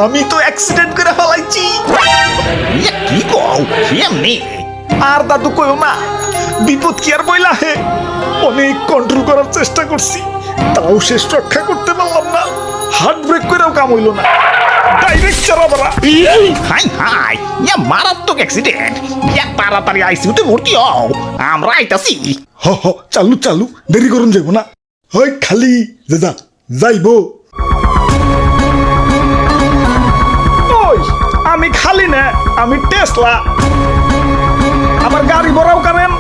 আমি তো অ্যাক্সিডেন্ট করে ফেলাইছি। কি কও কেমনি? আর দাদু কইও না, বিপদ কি আর বইলা হে। অনেক কন্ট্রোল করার চেষ্টা করছি, তাও শেষ রক্ষা করতে পারলাম না। হার্ট ব্রেক করেও কাম হইল না, ডাইরেক্ট চারাবারা। হাই হাই, মারাত্মক অ্যাক্সিডেন্ট। তাড়াতাড়ি আইসিইউতে ভর্তি হও, আমরা আইতাছি। হ হ, চালু চালু, দেরি করুন যাইব না। হয় খালি যা যাইব। ওই আমি খালি না, আমি টেসলা। আমার গাড়ি ভরাও কারেন,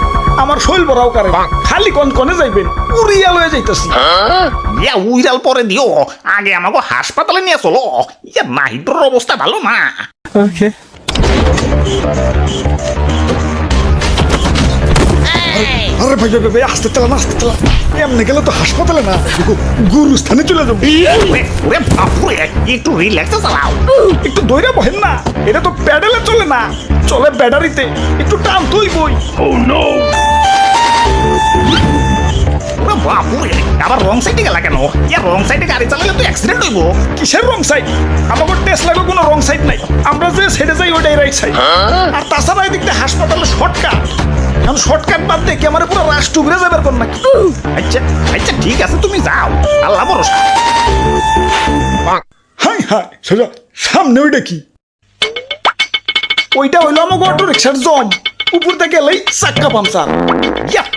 আমার শৈল ভরাও কারেন। খালি কোন কোনে যাইবেন, উড়িয়া লয়ে যাইতাছি। উইরাল পরে দিও, আগে আমাকে হাসপাতালে নিয়ে চলো। নাহিদর অবস্থা ভালো না। আরে ভাই ভাই ভাই, আসতে চালান আসতে চালান। এমনি গেলে তো হাসপাতালে না, গুরুস্থানে চলে যাবো। ওরে বাপুরে, একটু রিল্যাক্সে চালাও। একটু দইরা বহেন না, এটা তো প্যাডেলে চলে না, চলে ব্যাটারিতে। একটু টান তুই বই। ওরে বাপুরে, আবার রং সাইডে গেলা কেন? রং সাইডে গাড়ি চালালে তো অ্যাক্সিডেন্ট হইব। কিসের রং সাইড? আমাদের টেসলার কোনো রং সাইড নাই, আমরা যে সাইডে যাই ওইটাই রাইট সাইড। আর তাছাড়া এদিক দিয়ে হাসপাতালে শর্টকাট। এখন শর্টকাট বাদ দিয়ে কি আমার পুরো রাষ্ট্র ঘুরে যাবার কোন নাকি? আচ্ছা আচ্ছা, ঠিক আছে, তুমি যাও, আল্লাহ ভরসা। হাই হাই, সোজা সামনে ওইটা কি? ওইটা হইলো আমাকে অটো রিক্সার জম। উপর থেকে এলেই চাক্কা পাংচার।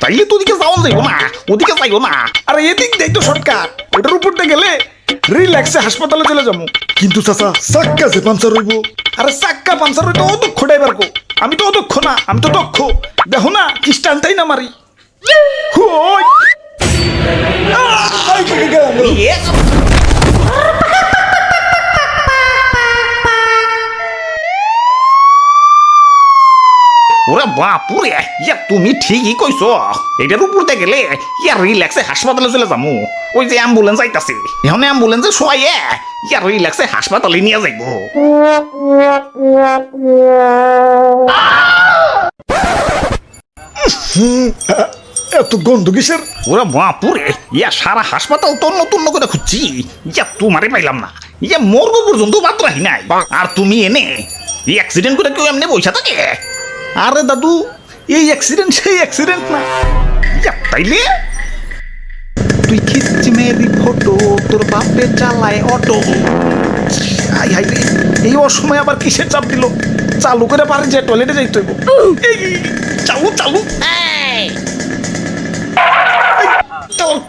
তাইলে তো ওদিকে যাওয়া যাইব না, ওদিকে যাইও না। আর এদিক দেই তো শর্টকাট, ওইটার উপর থেকে গেলে রিল্যাক্সে হাসপাতালে চলে যাবো। কিন্তু চাচা, চাক্কা যে পাংচার হইব। আরে চাক্কা পাংচার হইতো অদক্ষ ড্রাইভার কো। আমি তো অদক্ষ না, আমি তো দক্ষ। দেখো না কি স্টানটাই না মারি। ওই ওরে বাপুরে, তুমি ঠিকই কইছো। এটার উপর দিয়ে গেলে রিল্যাক্সে হাসপাতালে চলে যাবো। ওই যে অ্যাম্বুলেন্স আইতাছে, এখন অ্যাম্বুলেন্সে শোয়াইয়ে রিল্যাক্সে হাসপাতালে নিয়ে যাইব। এত গন্ধ কিসের? ওরে বাপুরে, সারা হাসপাতাল তন্ন তন্ন করে খুঁজছি, তোমারে পাইলাম না। মর্গ পর্যন্ত বাদ রাখি নাই। আর তুমি এনে অ্যাক্সিডেন্ট করে কেউ এমনি বইসা থাকে? আরে দাদু, এই অ্যাক্সিডেন্ট সেই অ্যাক্সিডেন্ট না। তাইলে তুই খিচ্ছি মেয়েরি ফটো, তোর বাপে চালায় অটো। হাই হাই রে, এই অসময় আবার কিসের চাপ দিল? চালু করে পারে যে টয়লেটে যাইতে হইব। চালু চালু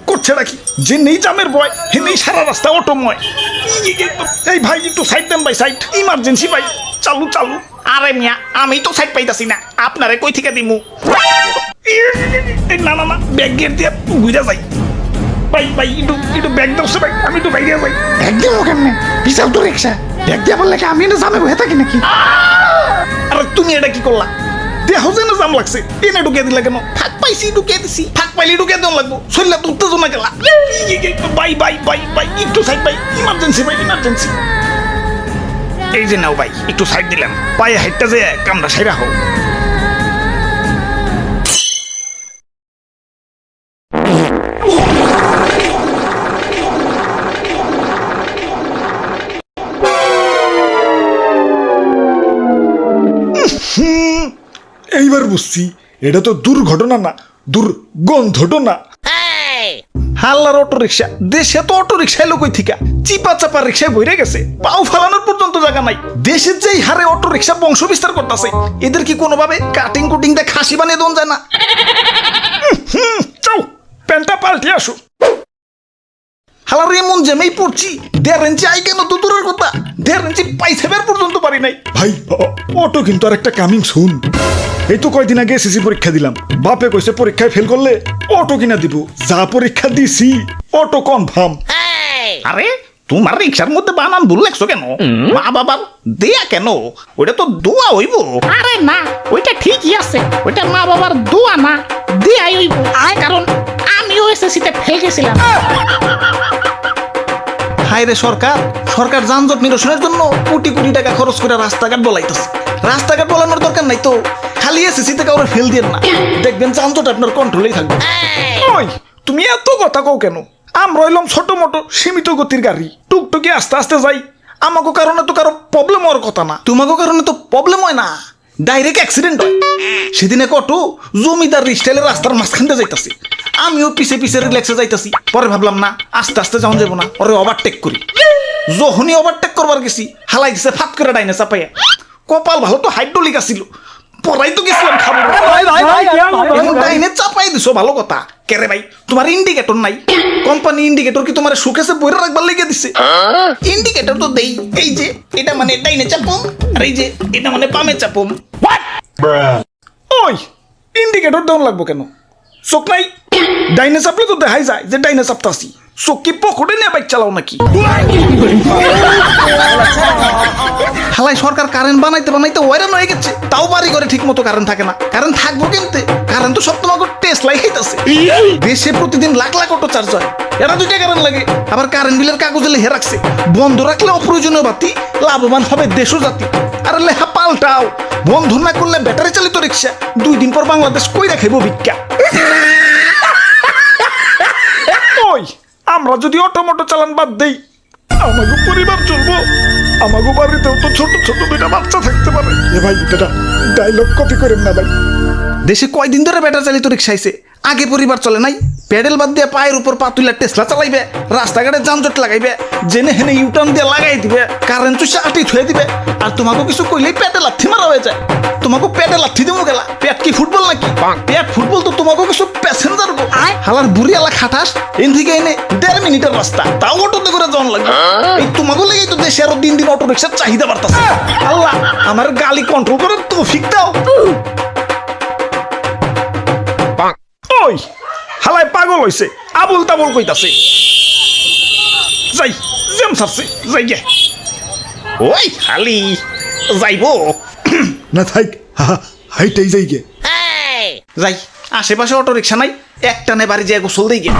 করছে নাকি? যে নেই জামের ভয়, হে নেই সারা রাস্তা অটোময়। এই ভাই একটু সাইড দেন ভাই, সাইড ইমার্জেন্সি ভাই। চালু চালু। আরে মিয়া, আমি তো সাইড পাইতাছি না, আপনারে কই থেকে দিমু? না না না, ব্যাগ গিয়ে দিয়ে ঘুরে যাই। ভাই ভাই একটু ব্যাগ দাও ভাই, আমি একটু বাইরে যাই। ব্যাগ দেবো কেমনে? বিশাল তো রিক্সা, ব্যাগ দিয়ে বললে আমি না জামে বসে থাকি নাকি? আরে তুমি এটা কি করলা? দেহ যেন জাম লাগছে, এনে ঢুকে দিলা কেন? ফাঁক পাইছি ঢুকে দিছি। ফাঁক পাইলে ঢুকে দেওয়া লাগবো, শরীরে তো উত্তেজনা গেলা। বাই বাই বাই বাই, একটু সাইড বাই, ইমার্জেন্সি ভাই ইমার্জেন্সি। এই যে নাও ভাই, একটু সাইড দিলাম। পায়ে হাইটটা যে কামড়া সাইরা হোক। এইবার বুঝছি, এটা তো দুর্ঘটনা না, দুর্গন্ধটনা। হাল্লার অটো রিক্সা, দেশে তো অটো রিক্সা এলো কই থিকা? চিপা চাপা রিক্সায় বইরে গেছে, পাও ফালানোর পর্যন্ত জায়গা নাই। দেশের যেই হারে অটো রিক্সা বংশ বিস্তার করতেছে, এদের কি কোনোভাবে কাটিং কুটিং দিয়ে খাসি বানিয়ে দেন যায় না? চাও প্যান্টটা পাল্টে আসো। হালার এমন জেমেই পড়ছি, 1.5 ইঞ্চি আই কেন তো দূরের কথা, 1.5 ইঞ্চি পাইসেবের পর্যন্ত পারি নাই। ভাই অটো কিন্তু আর একটা কামিং শুন। এই তো কয়দিন আগে এসএসসি পরীক্ষা দিলাম, বাপে কইছে পরীক্ষায় ফেল করলে অটো কিনা দিব। যা পরীক্ষা দিছি, অটো কনফার্ম। আরে তোমার রিক্সার মধ্যে বানান ভুল লেখছো কেন? মা বাবার দেয়া কেন? ওইটা তো দোয়া হইব। আরে না, ওইটা ঠিকই আছে। ওইটা মা বাবার দোয়া না, দেয়াই হইব। কারণ আমিও এসএসসিতে ফেল গেছিলাম। হায় রে সরকার, সরকার যানজট নিরসনের জন্য কোটি কোটি টাকা খরচ করে রাস্তাঘাট বলাইতেছে। রাস্তাঘাট বলানোর দরকার নাই তো, খালি এসএসসিতে কাউরে ফেল দিয়ে না, দেখবেন যানজট আপনার কন্ট্রোলেই থাকবে। ওই তুমি এত কথা কও কেন? আমরা হইলাম ছোট মোটো সীমিত গতির গাড়ি, টুকটুকি আস্তে আস্তে যাই। আমাকে কারণে তো কারো প্রবলেম হওয়ার কথা না, তোমাকে কারণে তো প্রবলেম হয় না, ডাইরেক্ট অ্যাক্সিডেন্ট হয়। সেদিন এক অটো জমিদার স্টাইলে রাস্তার মাঝখান দিয়ে যাইতাছি, আমিও পিছে পিছে রিল্যাক্সে যাইতাছি। পরে ভাবলাম না, আস্তে আস্তে যাওয়া যাবো না, ওরে ওভারটেক করি। যখনই ওভারটেক করবার গেছি, হালাই দিছে ফাত করে ডাইনে চাপাইয়া। কপাল ভালো তো হাইড্রোলিক আসিল, পরাই তো গেছিলাম খাবো। এখন ডাইনে চাপাই দিছো, ভালো কথা। কেরে ভাই, তোমার ইন্ডিকেটর নাই? কোম্পানি ইন্ডিকেটর কি তোমার সুকেসে বইরা রাখবার লেগে দিছে? ইন্ডিকেটর তো দেই, এই যে এটা মানে ডাইনে চাপুম, আর এই যে এটা মানে বামে চাপুম। ওই ইন্ডিকেটর দেওয়া লাগবো কেন? চোখ নাই? ডাইনে চাপলে তো দেখাই যায় যে ডাইনে চাপতাছি। চোখ কি পকেটে নিয়ে বাইক চালাও নাকি? হালাই সরকার কারেন্ট বানাইতে বানাইতে ওয়াইরান হয়ে গেছে, তাও বাড়ি করে ঠিক মতো কারেন্ট থাকে না। কারেন্ট থাকবো কিনতে, কারেন্ট তো সব তোমাকে টেসলাই খাইতেছে। দেশে প্রতিদিন লাখ লাখ অটো চার্জ হয়, এরা 2টা কারেন্ট লাগে। আবার কারেন্ট বিলের কাগজে লিখে রাখছে, বন্ধ রাখলে অপ্রয়োজনীয় বাতি, লাভবান হবে দেশ ও জাতি। আরে লেখা পাল্টাও, বন্ধ না করলে ব্যাটারি চালিত রিক্সা 2 দিন পর বাংলাদেশ কই রাখাইব ভিক্ষা। ওই আমরা যদি অটোমোটো চালান বাদ দেই, আমাকে পরিবার চলবো? আমাকে বাড়িতেও তো ছোট ছোট 2টা বাচ্চা থাকতে পারে। এ ভাই, এটা ডায়লগ কপি করেন না ভাই। দেশে কয়দিন ধরে ব্যাটারি চালিত রিক্সা আইছে, আগে পরিবার চলে নাই? প্যাডেল বাদ দিয়ে পায়ের উপর পা তুলে টেসলা চালাইবে, রাস্তাঘাটে যানজট লাগাইবে, জেনে হেনে ইউটার্ন দিয়ে লাগাই দিবে, কারেন্ট চুষে আটি থুয়ে দিবে। আর তোমাকে কিছু কইলেই পেটে লাথি মারা হয়ে যায়। তোমাকে পেটে লাথি দেবো গেলা, পেট কি ফুটবল নাকি? পেট ফুটবল তো তোমাকে কিছু প্যাসেঞ্জার গো। হালার বুড়ি আলা খাটাস, এন থেকে এনে 1.5 মিনিটের রাস্তা, তাও অটোতে করে যাওয়ান লাগবে। এই তোমাকে লেগেই তো দেশে আরো দিন দিন অটো রিক্সার চাহিদা বাড়তাছে। আল্লাহ আমার গালি কন্ট্রোল করার তৌফিক দাও। ওই হালাই পাগল হইছে, আবুল তাবুল কইতাছে। যাই জেম সারছে, যাই গে। ওই খালি যাইবো না থাক, হাইটাই যাই গে। যাই, আশেপাশে অটো রিক্সা নাই, একটানে বাড়ি যায় গোসল দেই গে।